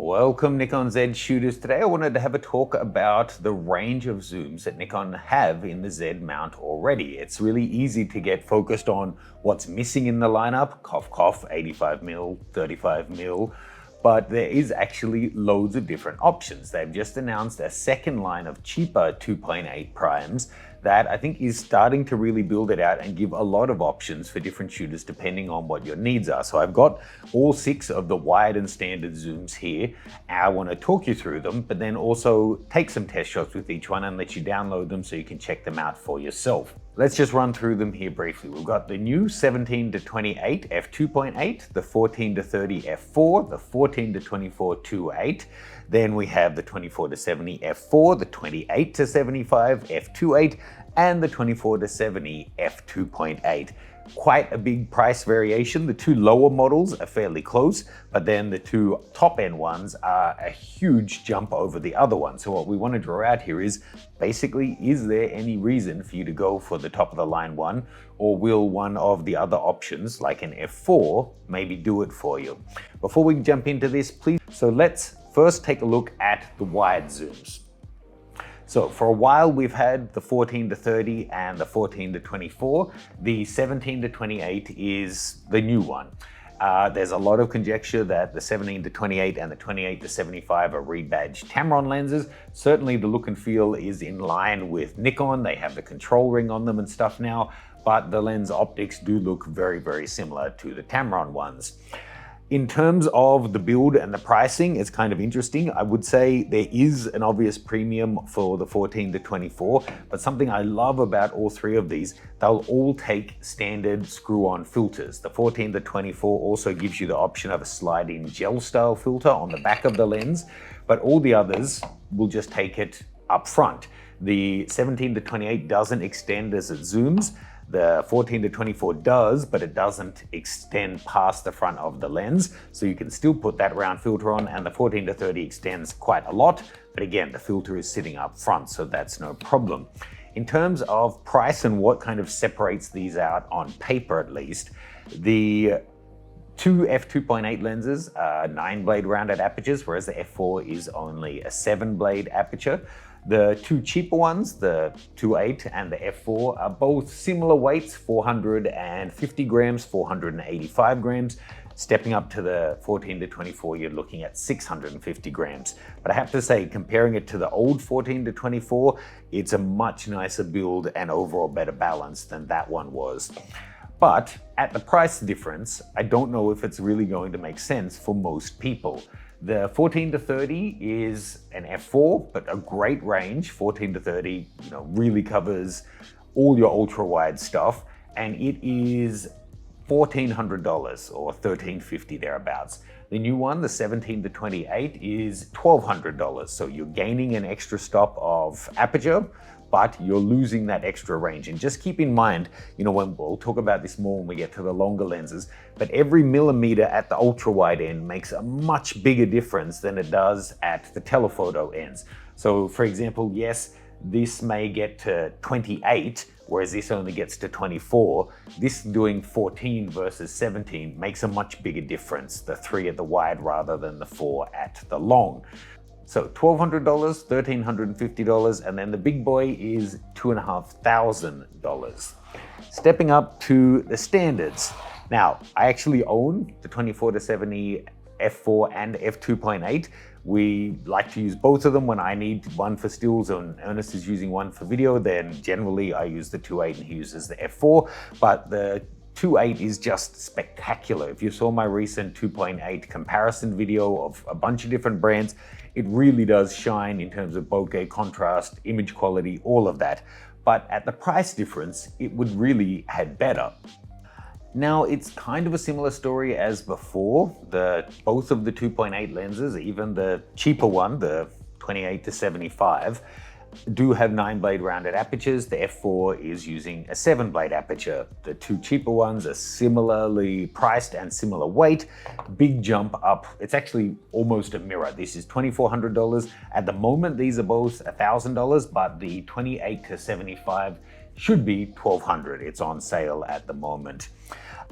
Welcome Nikon Z shooters. Today I wanted to have a talk about the range of zooms that Nikon have in the Z mount already. It's really easy to get focused on what's missing in the lineup, cough cough, 85mm, 35mm, but there is actually loads of different options. They've just announced a second line of cheaper 2.8 primes that I think is starting to really build it out and give a lot of options for different shooters depending on what your needs are. So I've got all 6 of the wide and standard zooms here. I want to talk you through them, but then also take some test shots with each one and let you download them so you can check them out for yourself. Let's just run through them here briefly. We've got the new 17-28 f2.8, the 14-30 f4, the 14-24 2.8. Then we have the 24-70 f4, the 28-75 f2.8, and the 24-70 f2.8. Quite a big price variation. The 2 lower models are fairly close, but then the 2 top-end ones are a huge jump over the other one. So what we want to draw out here is basically, is there any reason for you to go for the top-of-the-line one, or will one of the other options, like an f4, maybe do it for you? Before we jump into this, please, so let's first take a look at the wide zooms. So for a while we've had the 14-30 and the 14-24. The 17-28 is the new one. There's a lot of conjecture that the 17-28 and the 28-75 are rebadged Tamron lenses. Certainly the look and feel is in line with Nikon. They have the control ring on them and stuff now, but the lens optics do look very, very similar to the Tamron ones. In terms of the build and the pricing, it's kind of interesting. I would say there is an obvious premium for the 14-24, but something I love about all 3 of these, they'll all take standard screw-on filters. The 14-24 also gives you the option of a slide-in gel-style filter on the back of the lens, but all the others will just take it up front. The 17-28 doesn't extend as it zooms. The 14-24 does, but it doesn't extend past the front of the lens. So you can still put that round filter on, and the 14-30 extends quite a lot. But again, the filter is sitting up front, so that's no problem. In terms of price and what kind of separates these out on paper at least, the 2 f2.8 lenses are 9-blade rounded apertures, whereas the f4 is only a 7-blade aperture. The 2 cheaper ones, the 2.8 and the f4, are both similar weights, 450 grams, 485 grams. Stepping up to the 14-24, you're looking at 650 grams. But I have to say, comparing it to the old 14-24, it's a much nicer build and overall better balance than that one was. But at the price difference, I don't know if it's really going to make sense for most people. The 14-30 is an f4, but a great range. 14-30, really covers all your ultra-wide stuff, and it is $1,400 or $1,350 thereabouts. The new one, the 17-28, is $1,200. So you're gaining an extra stop of aperture, but you're losing that extra range. And just keep in mind, when we'll talk about this more when we get to the longer lenses, but every millimeter at the ultra wide end makes a much bigger difference than it does at the telephoto ends. So for example, yes, this may get to 28, whereas this only gets to 24. This doing 14 versus 17 makes a much bigger difference, the 3 at the wide rather than the 4 at the long. So $1,200, $1,350, and then the big boy is $2,500. Stepping up to the standards. Now, I actually own the 24-70 f4 and f2.8. We like to use both of them when I need one for stills and Ernest is using one for video. Then generally I use the 2.8 and he uses the f4, but the 2.8 is just spectacular. If you saw my recent 2.8 comparison video of a bunch of different brands, it really does shine in terms of bokeh, contrast, image quality, all of that. But at the price difference, it would really had better. Now, it's kind of a similar story as before. Both of the 2.8 lenses, even the cheaper one, the 28-75, do have 9-blade rounded apertures. The f4 is using a 7-blade aperture. The 2 cheaper ones are similarly priced and similar weight. Big jump up. It's actually almost a mirror. This is $2,400. At the moment, these are both $1,000, but the 28-75 should be $1,200. It's on sale at the moment.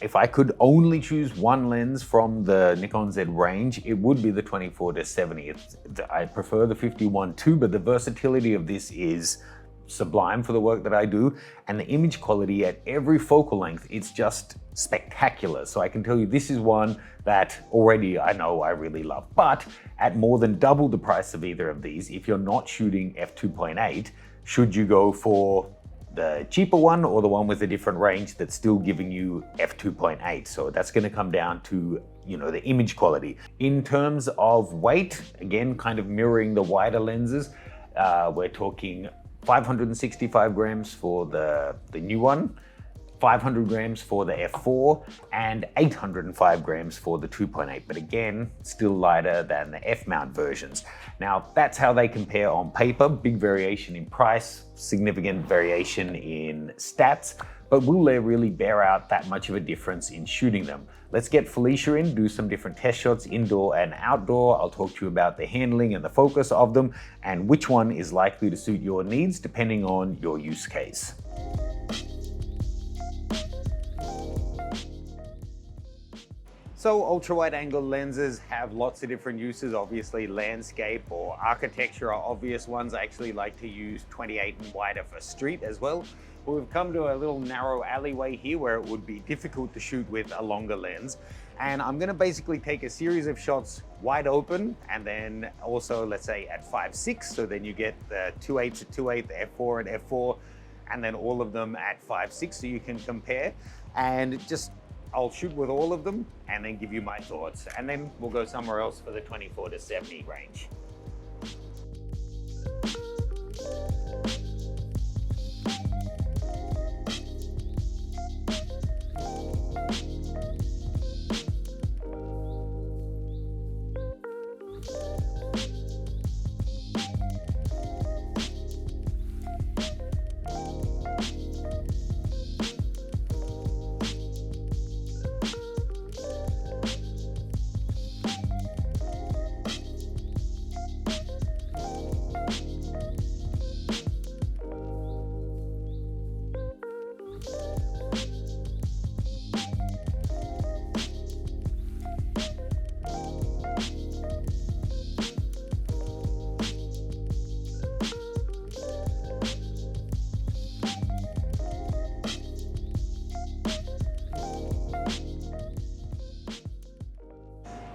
If I could only choose one lens from the Nikon Z range, it would be the 24-70. I prefer the 51 too, but the versatility of this is sublime for the work that I do, and the image quality at every focal length, it's just spectacular. So I can tell you this is one that already I know I really love, but at more than double the price of either of these, if you're not shooting f2.8, should you go for the cheaper one or the one with a different range that's still giving you f2.8? So that's going to come down to, you know, the image quality. In terms of weight, again, kind of mirroring the wider lenses, we're talking 565 grams for the new one, 500 grams for the f4, and 805 grams for the 2.8, but again, still lighter than the F-mount versions. Now, that's how they compare on paper. Big variation in price, significant variation in stats, but will they really bear out that much of a difference in shooting them? Let's get Felicia in, do some different test shots, indoor and outdoor. I'll talk to you about the handling and the focus of them, and which one is likely to suit your needs depending on your use case. So ultra-wide angle lenses have lots of different uses. Obviously, landscape or architecture are obvious ones. I actually like to use 28 and wider for street as well. But we've come to a little narrow alleyway here where it would be difficult to shoot with a longer lens. And I'm gonna basically take a series of shots wide open, and then also, let's say at 5.6, so then you get the 2.8 at 2.8, the f4 at f4, and then all of them at 5.6, so you can compare. And just I'll shoot with all of them and then give you my thoughts. And then we'll go somewhere else for the 24-70 range.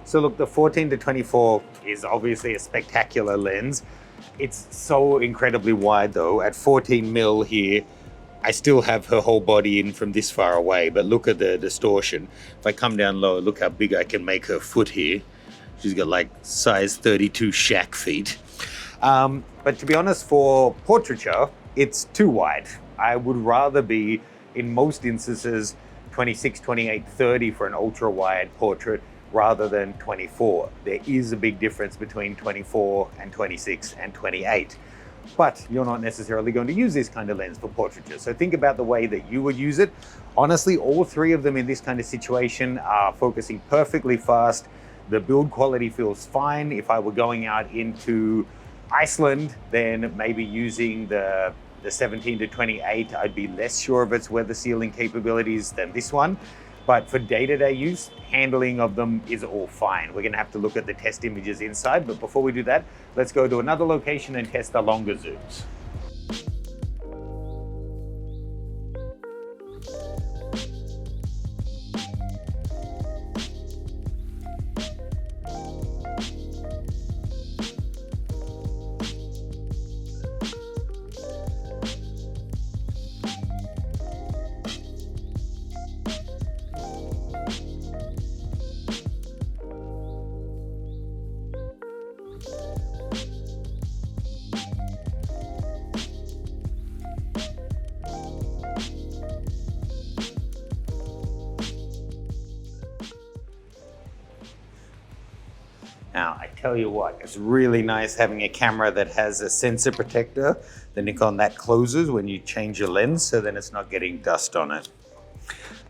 So look, the 14-24 is obviously a spectacular lens. It's so incredibly wide though. At 14 mil here, I still have her whole body in from this far away, but look at the distortion. If I come down low, look how big I can make her foot here. She's got like size 32 shack feet. But to be honest, for portraiture, it's too wide. I would rather be, in most instances, 26, 28, 30 for an ultra wide portrait rather than 24. There is a big difference between 24 and 26 and 28. But you're not necessarily going to use this kind of lens for portraiture. So think about the way that you would use it. Honestly, all three of them in this kind of situation are focusing perfectly fast. The build quality feels fine. If I were going out into Iceland, then maybe using the 17-28, I'd be less sure of its weather sealing capabilities than this one. But for day-to-day use, handling of them is all fine. We're gonna have to look at the test images inside, but before we do that, let's go to another location and test the longer zooms. Now, I tell you what, it's really nice having a camera that has a sensor protector, the Nikon that closes when you change your lens, so then it's not getting dust on it.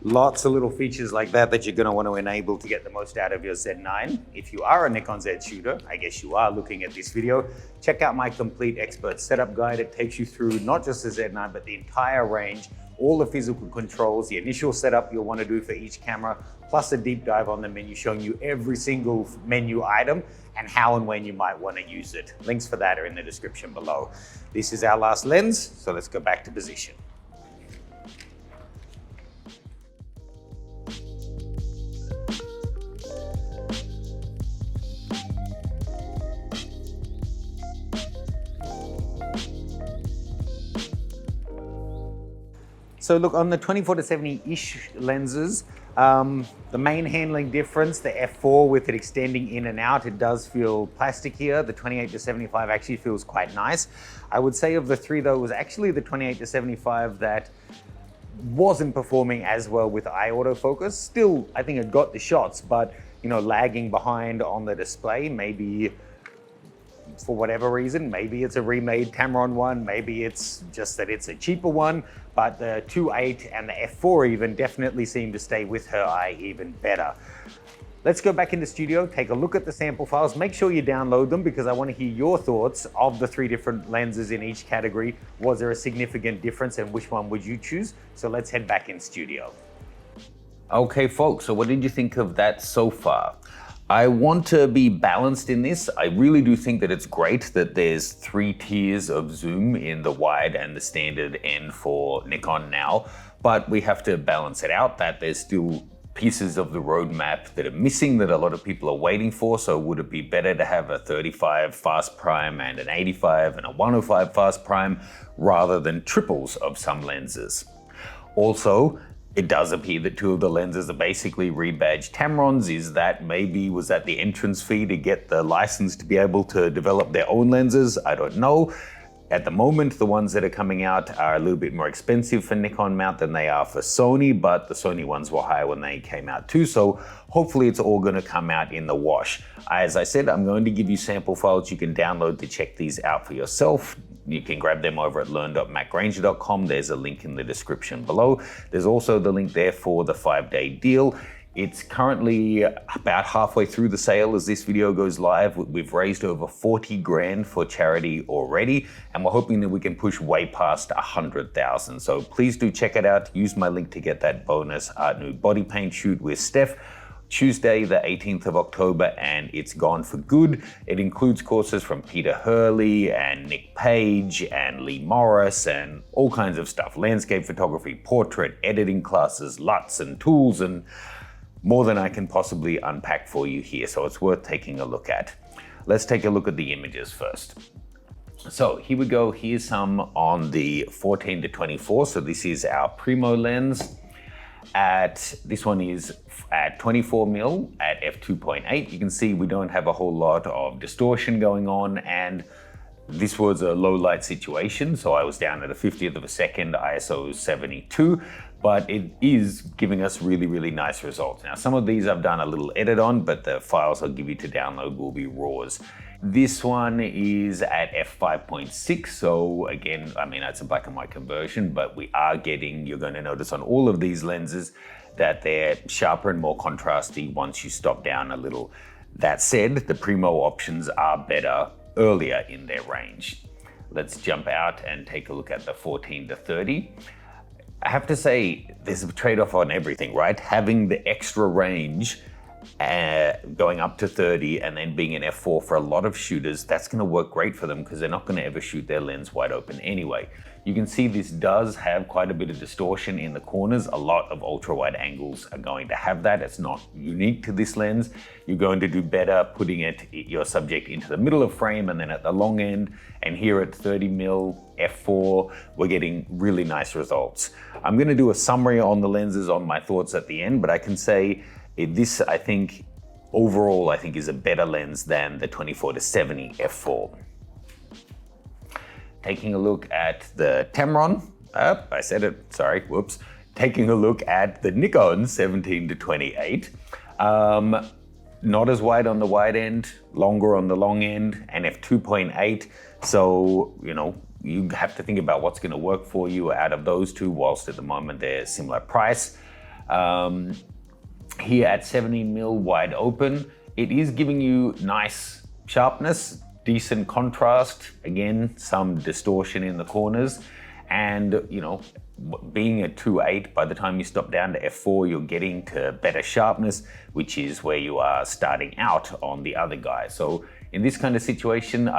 Lots of little features like that that you're going to want to enable to get the most out of your Z9. If you are a Nikon Z shooter, I guess you are looking at this video, check out my complete expert setup guide. It takes you through not just the Z9, but the entire range, all the physical controls, the initial setup you'll want to do for each camera, plus a deep dive on the menu showing you every single menu item and how and when you might want to use it. Links for that are in the description below. This is our last lens, so let's go back to position. So look, on the 24-70-ish lenses, the main handling difference, the F4 with it extending in and out, it does feel plastikier. The 28-75 actually feels quite nice. I would say of the three though, it was actually the 28-75 that wasn't performing as well with eye autofocus. Still, I think it got the shots, but you know, lagging behind on the display, maybe for whatever reason. Maybe it's a remade Tamron one, maybe it's just that it's a cheaper one, but the 2.8 and the F4 even definitely seem to stay with her eye even better. Let's go back into studio, take a look at the sample files, make sure you download them because I want to hear your thoughts of the three different lenses in each category. Was there a significant difference and which one would you choose? So let's head back in studio. Okay folks, so what did you think of that so far? I want to be balanced in this. I really do think that it's great that there's 3 tiers of zoom in the wide and the standard end for Nikon now, but we have to balance it out that there's still pieces of the roadmap that are missing that a lot of people are waiting for. So would it be better to have a 35 fast prime and an 85 and a 105 fast prime rather than triples of some lenses? Also, it does appear that 2 of the lenses are basically rebadged Tamrons. Was that the entrance fee to get the license to be able to develop their own lenses? I don't know. At the moment, the ones that are coming out are a little bit more expensive for Nikon mount than they are for Sony, but the Sony ones were higher when they came out too, so hopefully it's all going to come out in the wash. As I said, I'm going to give you sample files you can download to check these out for yourself. You can grab them over at learn.macgranger.com. There's a link in the description below. There's also the link there for the 5-day deal. It's currently about halfway through the sale as this video goes live. We've raised over 40 grand for charity already, and we're hoping that we can push way past 100,000. So please do check it out. Use my link to get that bonus art nude body paint shoot with Steph. Tuesday, the 18th of October, and it's gone for good. It includes courses from Peter Hurley and Nick Page and Lee Morris and all kinds of stuff. Landscape photography, portrait, editing classes, LUTs and tools, and more than I can possibly unpack for you here. So it's worth taking a look at. Let's take a look at the images first. So here we go. Here's some on the 14-24. So this is our Primo lens. This one is at 24mm at F2.8. You can see we don't have a whole lot of distortion going on, and this was a low light situation, so I was down at a 50th of a second, ISO 72, but it is giving us really, really nice results. Now, some of these I've done a little edit on, but the files I'll give you to download will be RAWs. This one is at f5.6, so again, I mean, that's a black and white conversion, but we are getting, you're going to notice on all of these lenses that they're sharper and more contrasty once you stop down a little. That said, the Primo options are better earlier in their range. Let's jump out and take a look at the 14-30. I have to say, there's a trade-off on everything, right? Having the extra range going up to 30 and then being an F4 for a lot of shooters, that's going to work great for them because they're not going to ever shoot their lens wide open anyway. You can see this does have quite a bit of distortion in the corners. A lot of ultra wide angles are going to have that. It's not unique to this lens. You're going to do better putting your subject into the middle of frame and then at the long end. And here at 30mm F4, we're getting really nice results. I'm going to do a summary on the lenses on my thoughts at the end, but I can say this, I think, overall, I think is a better lens than the 24-70 F4. Taking a look at the Tamron, I said it, sorry, whoops. Taking a look at the Nikon 17-28. Not as wide on the wide end, longer on the long end, and F2.8. So, you know, you have to think about what's going to work for you out of those two, whilst at the moment they're similar price. Here at 70mm wide open, it is giving you nice sharpness, decent contrast, again, some distortion in the corners, and being a 2.8, by the time you stop down to f4, you're getting to better sharpness, which is where you are starting out on the other guy. So in this kind of situation,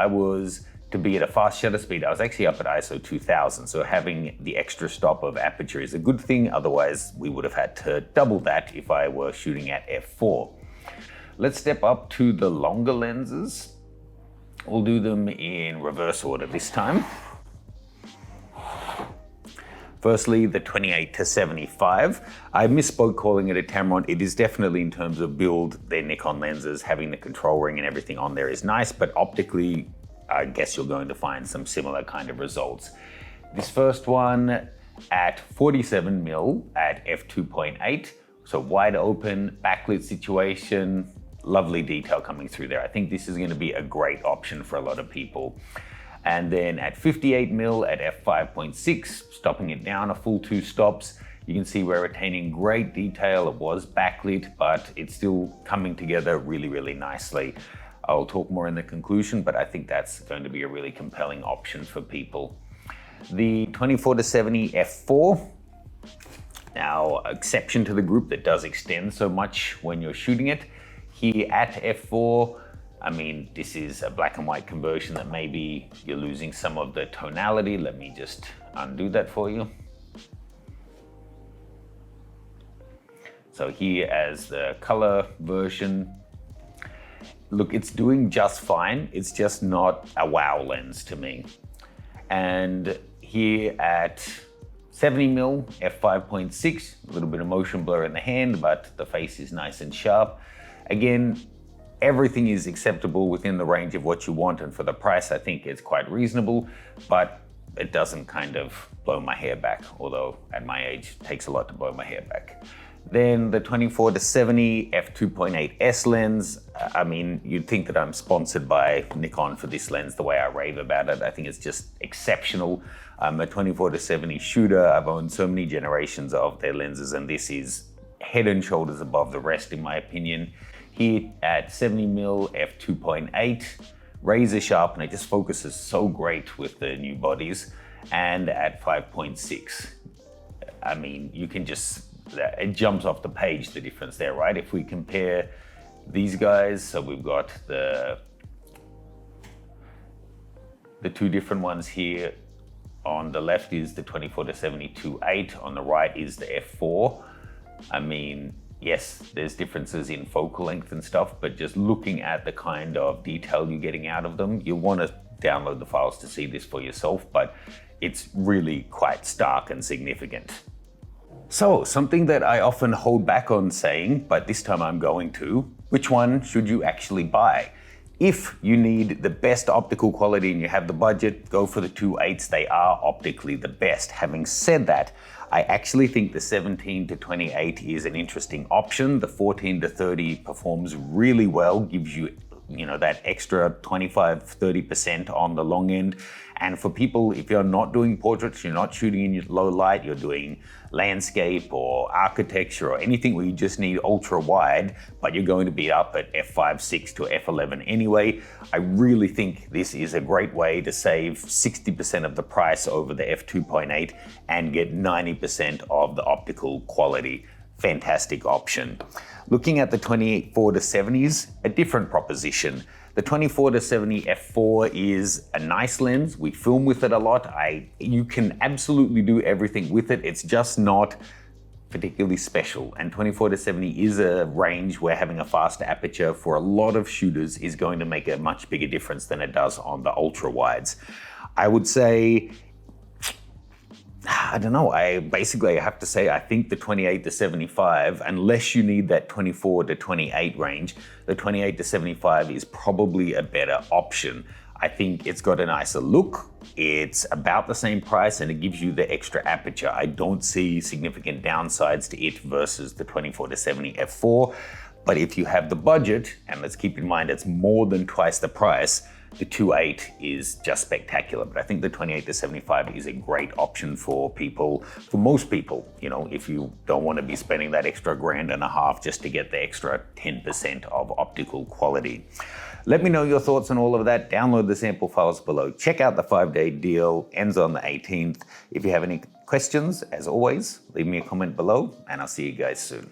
to be at a fast shutter speed, I was actually up at ISO 2000. So having the extra stop of aperture is a good thing. Otherwise, we would have had to double that if I were shooting at f4. Let's step up to the longer lenses. We'll do them in reverse order this time. Firstly, the 28-75. I misspoke calling it a Tamron. It is definitely, in terms of build, their Nikon lenses, having the control ring and everything on there is nice, but optically, I guess you're going to find some similar kind of results. This first one at 47mm at f2.8, so wide open, backlit situation, lovely detail coming through there. I think this is going to be a great option for a lot of people. And then at 58mm at f5.6, stopping it down a full 2 stops, you can see we're retaining great detail. It was backlit, but it's still coming together really, really nicely. I'll talk more in the conclusion, but I think that's going to be a really compelling option for people. The 24-70 f4, now exception to the group that does extend so much when you're shooting it. Here at f4, I mean, this is a black and white conversion that maybe you're losing some of the tonality. Let me just undo that for you. So here as the color version, look, it's doing just fine. It's just not a wow lens to me. And here at 70mm, f5.6, a little bit of motion blur in the hand, but the face is nice and sharp. Again, everything is acceptable within the range of what you want, and for the price, I think it's quite reasonable, but it doesn't kind of blow my hair back, although at my age, it takes a lot to blow my hair back. Then the 24-70 f2.8 S lens. I mean, you'd think that I'm sponsored by Nikon for this lens, the way I rave about it. I think it's just exceptional. I'm a 24-70 shooter. I've owned so many generations of their lenses, and this is head and shoulders above the rest, in my opinion. Here at 70mm f2.8, razor sharp, and it just focuses so great with the new bodies. And at 5.6, I mean, you can just, it jumps off the page, the difference there, right? If we compare these guys, so we've got the two different ones here. On the left is the 24-70 2.8, on the right is the f4. I mean, yes, there's differences in focal length and stuff, but just looking at the kind of detail you're getting out of them, you want to download the files to see this for yourself, but it's really quite stark and significant. So, something that I often hold back on saying, but this time I'm going to, which one should you actually buy? If you need the best optical quality and you have the budget, go for the 2.8s. They are optically the best. Having said that, I actually think the 17-28 is an interesting option. The 14-30 performs really well, gives you, that extra 25-30% on the long end. And for people, if you're not doing portraits, you're not shooting in low light, you're doing landscape or architecture or anything where you just need ultra wide, but you're going to be up at f5.6 to f11 anyway, I really think this is a great way to save 60% of the price over the f2.8 and get 90% of the optical quality. Fantastic option. Looking at the 24-70s, a different proposition. The 24-70 f4 is a nice lens. We film with it a lot. You can absolutely do everything with it. It's just not particularly special. And 24-70 is a range where having a fast aperture for a lot of shooters is going to make a much bigger difference than it does on the ultra wides. I would say, I don't know, I have to say I think the 28-75, unless you need that 24-28 range, the 28-75 is probably a better option. I think it's got a nicer look, it's about the same price, and it gives you the extra aperture. I don't see significant downsides to it versus the 24-70 f4, but if you have the budget, and let's keep in mind it's more than twice the price, The 2.8 is just spectacular, but I think the 28-75 is a great option for people, for most people, you know, if you don't want to be spending that extra $1.5 just to get the extra 10% of optical quality. Let me know your thoughts on all of that. Download the sample files below. Check out the 5-day deal, ends on the 18th. If you have any questions, as always, leave me a comment below, and I'll see you guys soon.